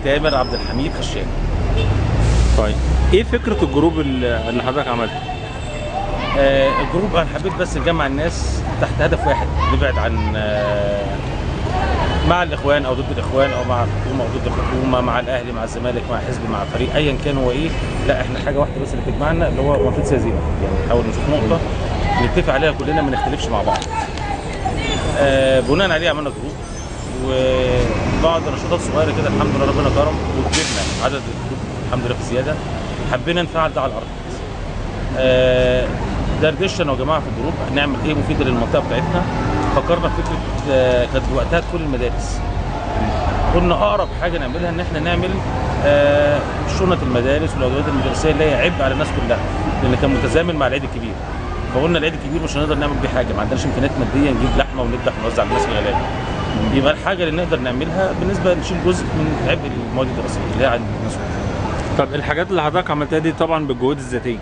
تامر عبد الحميد خشان. طيب ايه فكره الجروب اللي حضرتك عملته؟ الجروب انا حبيت بس نجمع الناس تحت هدف واحد، نبعد عن مع الاخوان او ضد الاخوان او مع الحكومه او ضد الحكومه، مع الاهلي مع الزمالك مع حزب مع فريق ايا كان هو ايه. لا احنا حاجه واحده بس اللي بتجمعنا اللي هو منطقه سياسيه، يعني نحاول نشوف نقطه نتفق عليها كلنا ما نختلفش مع بعض. بناء عليه عملنا جروب وبعض نشاطات صغيره كده الحمد لله ربنا كرم وكبرنا عدد الجروب الحمد لله في زياده. حبينا نفعل ده على الارض. دردشنا يا جماعه في الجروب نعمل ايه مفيد للمنطقه بتاعتنا. فكرنا في فكره كانت وقتها تدخل المدارس. قلنا اقرب حاجه نعملها ان احنا نعمل شنط المدارس والادوات المدرسيه اللي هي عبء على الناس كلها، لان كان متزامن مع العيد الكبير. فقلنا العيد الكبير مش هنقدر نعمل بيه حاجه، ما عندناش امكانيات ماديه نجيب لحمه ونذبح ونوزع على الناس الغلابه. يبقى الحاجه اللي نقدر نعملها بالنسبه نشيل جزء من عبء المواد الدراسيه اللي هي عند الناس كلها. طب الحاجات اللي حضرتك عملتها دي طبعا بالجهود الذاتيه.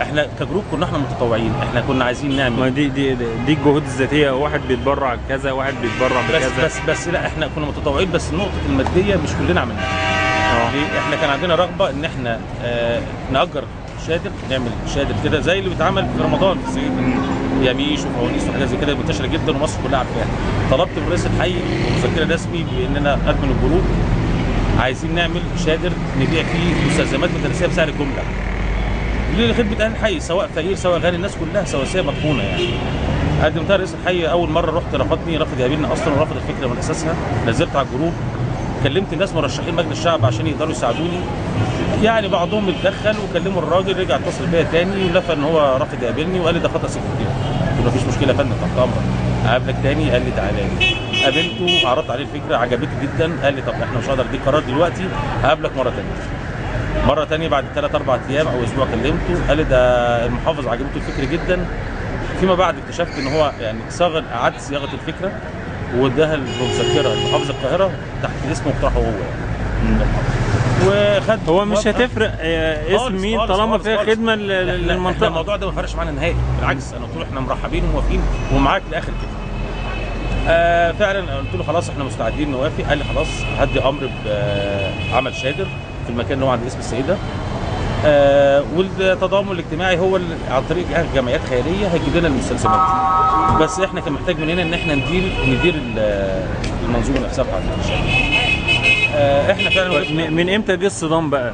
احنا كجروب كنا احنا متطوعين، احنا كنا عايزين نعمل ما دي الجهود الذاتيه، واحد بيتبرع كذا واحد بيتبرع بكذا. بس لا احنا كنا متطوعين، بس النقطه الماديه مش كلنا عملناها. ليه؟ احنا كان عندنا رغبه ان احنا نأجر شادر، نعمل شادر كده زي اللي بيتعمل في رمضان في الصعيد، ياميش وفوانيس وحاجات زي كده منتشره جدا ومصر كلها عارفاها. طلبت من رئيس الحي ومذكره رسمي باننا ادمن الجروب عايزين نعمل شادر نبيع فيه مستلزمات مدرسيه بسعر الجمله لخدمه اهل الحي، سواء فقير سواء غني، الناس كلها سواسيه مطحونه يعني. قدمتها رئيس الحي اول مره رحت رفضني رفض يقابلني اصلا ورفض الفكره من اساسها. نزلت على الجروب كلمت الناس مرشحين مجلس الشعب عشان يقدروا يساعدوني، يعني بعضهم اتدخل وكلموا الراجل رجع اتصل بيا تاني ولفى ان هو رافض يقابلني وقال لي ده خطا سكرتير. قلت له مفيش مشكله يا فندم تحت امرك هقابلك تاني. قال لي تعالى لي. قابلته وعرضت عليه الفكره عجبته جدا. قال لي طب احنا مش هقدر اديك قرار دلوقتي هقابلك مره تانيه. مره تانيه بعد 3-4 ايام او اسبوع كلمته قال لي ده المحافظ عجبته الفكره جدا. فيما بعد اكتشفت ان هو يعني اعاد صياغه الفكره واداها المذكره لمحافظ القاهره تحت اسمه واقتراحه هو يعني. وخد هو مش هتفرق اسم مين طالما فيها خدمه للمنطقه. الموضوع ده ما فرقش معانا نهائي، بالعكس انا قلت له احنا مرحبين وموافقين ومعاك لاخر كده. فعلا قلت له خلاص احنا مستعدين نوافق. قال لي خلاص هدي امر بعمل شادر في المكان اللي هو عند اسم السيده. والتضامن الاجتماعي هو عن طريق جمعيات خيريه هيجيب لنا المستلزمات دي. بس احنا كان محتاج مننا ان احنا ندير المنظومه نفسها بتاعت الشارع. احنا فعلا من امتى جه الصدام بقى؟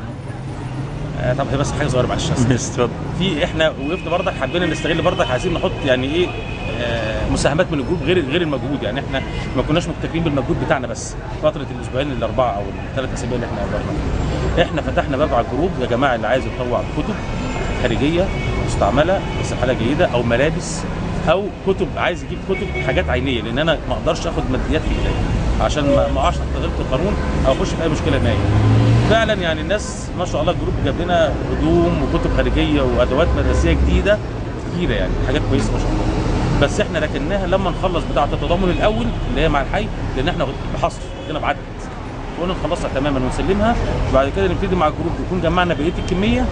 طب هي بس حاجه صغيره معلش. اتفضل. في احنا وقفنا برضك حبينا نستغل برضك عايزين نحط يعني ايه مساهمات من الجروب غير المجهود. يعني احنا ما كناش مكتفين بالمجهود بتاعنا بس فتره الاسبوعين الاربعه او الثلاث اسابيع اللي احنا قدرنا. احنا فتحنا باب على الجروب يا جماعه اللي عايز يتطوع بكتب خارجيه مستعمله بس بحاله جيده او ملابس او كتب، عايز يجيب كتب حاجات عينيه لان انا ما اقدرش اخد ماديات في ايديا عشان ما اقعش تحت ضغط القانون او اخش في اي مشكله نهائيه. فعلا يعني الناس ما شاء الله الجروب جاب لنا هدوم وكتب خارجيه وادوات مدرسيه جديده كتيره، يعني حاجات كويسه ما شاء الله. بس احنا ركناها لما نخلص بتاعه التضامن الاول اللي هي مع الحي لان احنا بحصر كنا بعدد قلنا نخلصها تماما ونسلمها وبعد كده نبتدي مع الجروب يكون جمعنا بقيه الكميه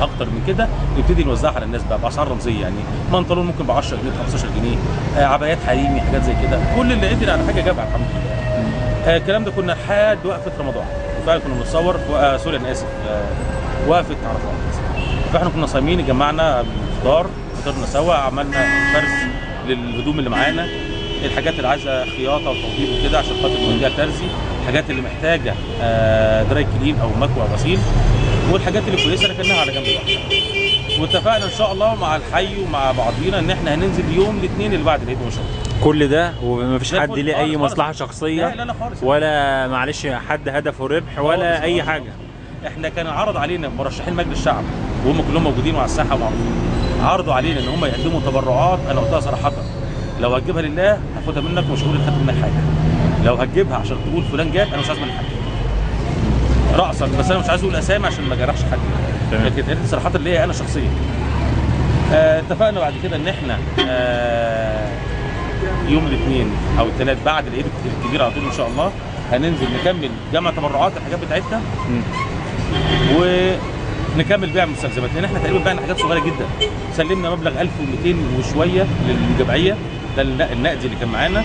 اكتر من كده نبتدي نوزعها على الناس بقى باسعار رمزيه. يعني بنطلون ممكن ب 10 جنيه 15 جنيه، عبايات حريمي حاجات زي كده. كل اللي قدر على حاجه جابها الحمد لله. الكلام ده كنا لحد وقفه رمضان وفعلا كنا بنتصور سوري انا اسف وقفه عرفات. فاحنا كنا صايمين جمعنا الفطار فطرنا سوا عملنا فرز للهدوم اللي معانا، الحاجات اللي عايزه خياطه وتوضيب وكده عشان خاطر نوديها ترزي، الحاجات اللي محتاجه دراي كلين او مكوى او غسيل، والحاجات اللي كويسه ركناها على جنب لوحدها. واتفقنا ان شاء الله مع الحي ومع بعضينا ان احنا هننزل يوم الاثنين اللي بعد العيد ان شاء الله. كل ده ومفيش حد ليه اي مصلحه شخصيه؟ لا خالص، ولا معلش حد هدفه ربح ولا اي حاجه. احنا كان عرض علينا مرشحين مجلس الشعب وهم كلهم موجودين وعلى الساحه ومعروفين، عرضوا علينا ان هم يقدموا تبرعات. انا قلتها صراحه لو هتجيبها لله هاخدها منك ومش هقول خدت منك حاجه، لو هتجيبها عشان تقول فلان جاب انا مش عايز منك حاجه رأسا، بس انا مش عايز اقول اسامي عشان ما اجرحش حد. لكن دي صراحه اللي هي انا شخصيا. اتفقنا بعد كده ان احنا يوم الاثنين او الثلاث بعد العيد الكبير على طول ان شاء الله هننزل نكمل جمع تبرعات الحاجات بتاعتنا ونكمل بيع المستلزمات لان احنا تقريبا بعنا حاجات صغيره جدا. سلمنا مبلغ 1200 وشويه للجمعيه ده النقدي اللي كان معانا.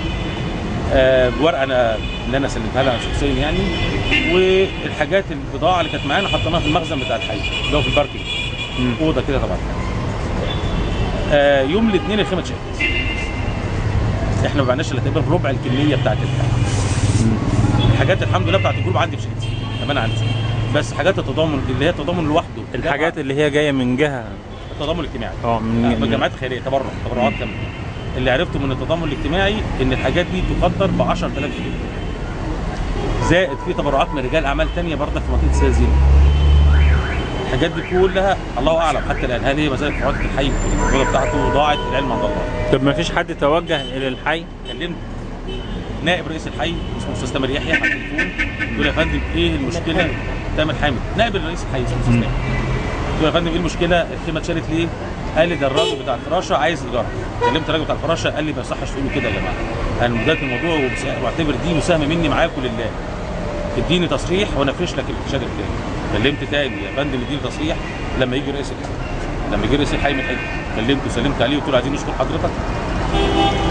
بورقه اللي انا سلمتها لها شخصيا يعني، والحاجات البضاعه اللي كانت معانا حطيناها في المخزن بتاع الحي اللي هو في الباركينج، اوضه كده طبعا. يوم الاثنين الخيمه اتشالت. احنا ما بعناش الا تقريبا ربع الكميه بتاعت الحي. الحاجات الحمد لله بتاعت الجروب عندي في شقتي كمان عندي، بس حاجات التضامن اللي هي التضامن لوحده، الحاجات اللي هي جايه من جهه التضامن الاجتماعي من جمعيات خيريه، تبرعات كامله. اللي عرفته من التضامن الاجتماعي ان الحاجات دي تقدر ب 10000 جنيه، زائد في تبرعات من رجال اعمال ثانيه برضه في منطقه السيده زينب. الحاجات دي كلها الله اعلم حتى الان هل هي ما زالت في عقده الحي في الجوده بتاعته ضاعت، العلم عند الله. طب ما فيش حد توجه الى الحي؟ كلمت نائب رئيس الحي اسمه استاذ تامر يحيى على التليفون، قلت له يا فندم ايه المشكله؟ تامر حامد نائب رئيس الحي اسمه استاذ تامر. قلت له يا فندم ايه المشكله؟ الخيمه اتشالت ليه؟ قال لي ده الراجل بتاع الفراشه عايز ايجار. كلمت الراجل بتاع الفراشه قال لي ما يصحش تقولوا كده يا جماعه، انا بدات الموضوع واعتبر دي مساهمه مني معاكم لله. اديني تصريح وانا افرش لك الشهاده بتاعي. كلمت تاني يا فندم اديني تصريح لما يجي رئيس الحي. لما يجي رئيس الحي من الحي كلمته وسلمت عليه وقلت له عايزين نشكر حضرتك،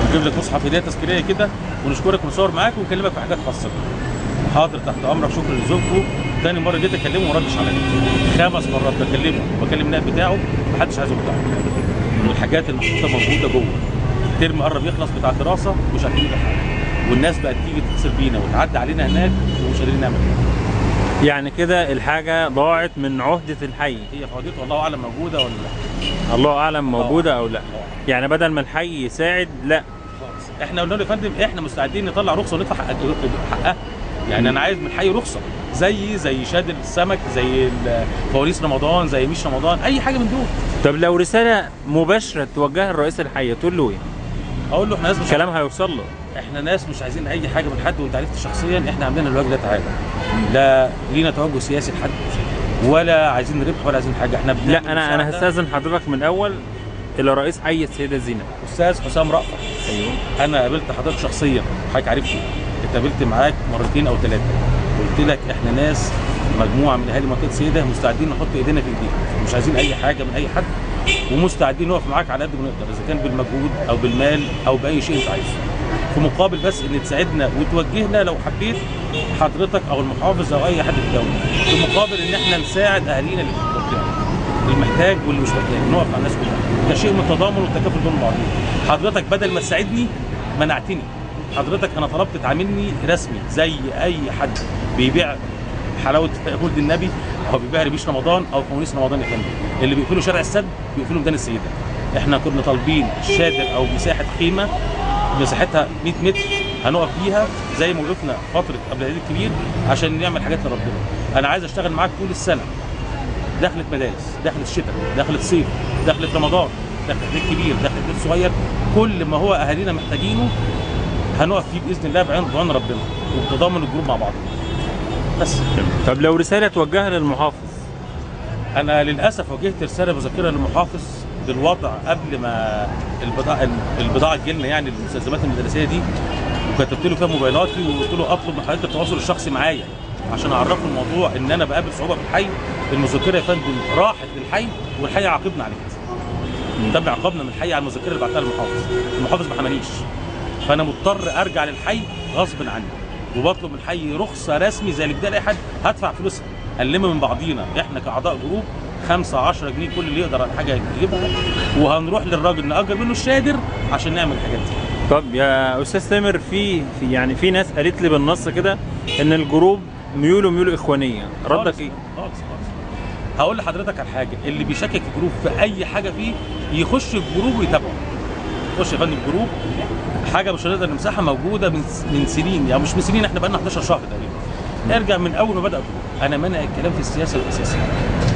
نجيب لك مصحف هديه تذكاريه كده ونشكرك ونصور معاك ونكلمك في حاجات خاصه. حاضر تحت امرك شكرا لزوجكم. تاني مره جيت اكلمه وما ردش عليا. 5 مرات بكلمه وبكلم النائب بتاعه ما حدش عايز يرد عليا. والحاجات المحطوطه موجوده جوه. الترم قرب يخلص بتاع الدراسه مش عارفين نعمل حاجه. والناس بقت تيجي تتصل بينا وتعدي علينا هناك ومش قادرين نعمل حاجه. يعني كده الحاجه ضاعت من عهده الحي. هي في عهدته الله اعلم موجوده ولا لا. الله اعلم موجوده او لا. يعني بدل ما الحي يساعد لا خالص. احنا قلنا له يا فندم احنا مستعدين نطلع رخصه وندفع حقها. يعني انا عايز من الحي رخصه زي شادر السمك، زي فوانيس رمضان، زي ميش رمضان، اي حاجه من دول. طب لو رساله مباشره توجهها لرئيس الحي تقول له ايه؟ اقول له احنا ناس كلام هيوصل له. احنا ناس مش عايزين اي حاجه من حد، وانت عرفت شخصيا احنا عندنا الواجب ده تعالى. لا لينا توجه سياسي لحد ولا عايزين ربح ولا عايزين حاجه، احنا لا انا هستاذن حضرتك من الاول الى رئيس حي السيده زينب استاذ حسام رأفت. ايوه انا قابلت حضرتك شخصيا، حضرتك عرفتني، اتقابلت معاك مرتين او 3. قلت لك احنا ناس مجموعه من اهالي منطقه سيده مستعدين نحط ايدينا في ايديك، مش عايزين اي حاجه من اي حد، ومستعدين نقف معاك على قد ما نقدر اذا كان بالمجهود او بالمال او باي شيء انت عايزه، في مقابل بس ان تساعدنا وتوجهنا لو حبيت حضرتك او المحافظ او اي حد في الدوله، في مقابل ان احنا نساعد اهالينا اللي في المنطقه، المحتاج واللي مش محتاج، نقف مع الناس كلها. ده شيء من التضامن والتكافل بين بعضهم. حضرتك بدل ما تساعدني منعتني. حضرتك انا طلبت تعاملني رسمي زي اي حد بيبيع حلاوه مولد النبي او بيبيع ربيش رمضان او فوانيس رمضان يا فندم. اللي بيقفلوا شارع السد بيقفلوا ميدان السيده. احنا كنا طالبين شادر او مساحه خيمه مساحتها 100 متر هنقف فيها زي ما وقفنا فتره قبل العيد الكبير عشان نعمل حاجات لربنا. انا عايز اشتغل معاك طول السنه. دخلت مدارس، دخلت الشتاء، دخلت صيف، دخلت رمضان، دخلت عيد كبير، دخلت عيد صغير، كل ما هو اهالينا محتاجينه هنقف فيه باذن الله بعون ربنا وبتضامن الجروب مع بعض. بس. طب لو رساله توجهها للمحافظ؟ انا للاسف وجهت رساله مذكره للمحافظ بالوضع قبل ما البضاعه تجيلنا، يعني المستلزمات المدرسيه دي، وكتبت له فيها موبايلاتي وقلت له اطلب من حضرتك التواصل الشخصي معايا عشان اعرفه الموضوع ان انا بقابل صعوبه في الحي. المذكره يا فندم راحت للحي والحي عاقبنا على كده. تم عقابنا من الحي على المذكره اللي بعتها للمحافظ. المحافظ ما حمانيش، فانا مضطر ارجع للحي غصب عني وبطلب من الحي رخصه رسمي زي اللي بيديها لاي حد. هدفع فلوسها، هنلم من بعضينا احنا كاعضاء جروب 5 10 جنيه كل اللي يقدر على حاجه يجيبها، وهنروح للراجل نأجر منه الشادر عشان نعمل الحاجات دي. طب يا استاذ تامر في ناس قالت لي بالنص كده ان الجروب ميوله اخوانيه، ردك ايه؟ خالص. هقول لحضرتك على حاجه، اللي بيشكك في الجروب في اي حاجه فيه يخش الجروب ويتابعه. يخش يا فندم الجروب، حاجه مش هنقدر نمسحها، موجوده من سنين، يعني مش من سنين، احنا بقالنا 11 شهر تقريبا. ارجع من اول ما بدا الجروب. انا منع الكلام في السياسه الاساسي.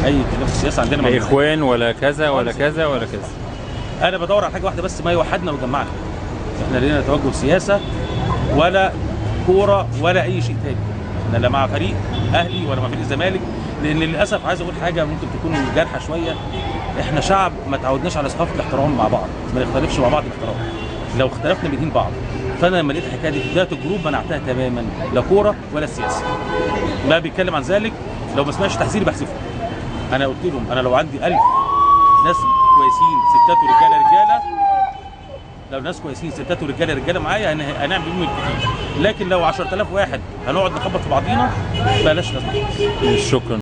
اي كلام في السياسه عندنا لا اخوان ولا كذا ولا كذا ولا كذا. انا بدور على حاجه واحده بس ما يوحدنا ويجمعنا. احنا لينا توجه سياسه ولا كوره ولا اي شيء تاني. احنا لا مع فريق اهلي ولا مع فريق الزمالك، لان للاسف عايز اقول حاجه ممكن تكون جارحه شويه. احنا شعب ما تعودناش على ثقافه الاحترام مع بعض، ما نختلفش مع بعض الاحترام. لو اختلفنا بندين بعض. فانا لما لقيت الحكايه دي في بدايه الجروب منعتها تماما، لا كوره ولا سياسه. ما بيتكلم عن ذلك لو ما سمعش تحذيري بحذفه. انا قلت لهم انا لو عندي 1000 ناس كويسين ستات ورجاله لو ناس كويسين ستات ورجاله، رجاله معايا هنعمل بيهم الكتير. لكن لو 10000 واحد هنقعد نخبط في بعضينا بلاش لازمه. شكرا.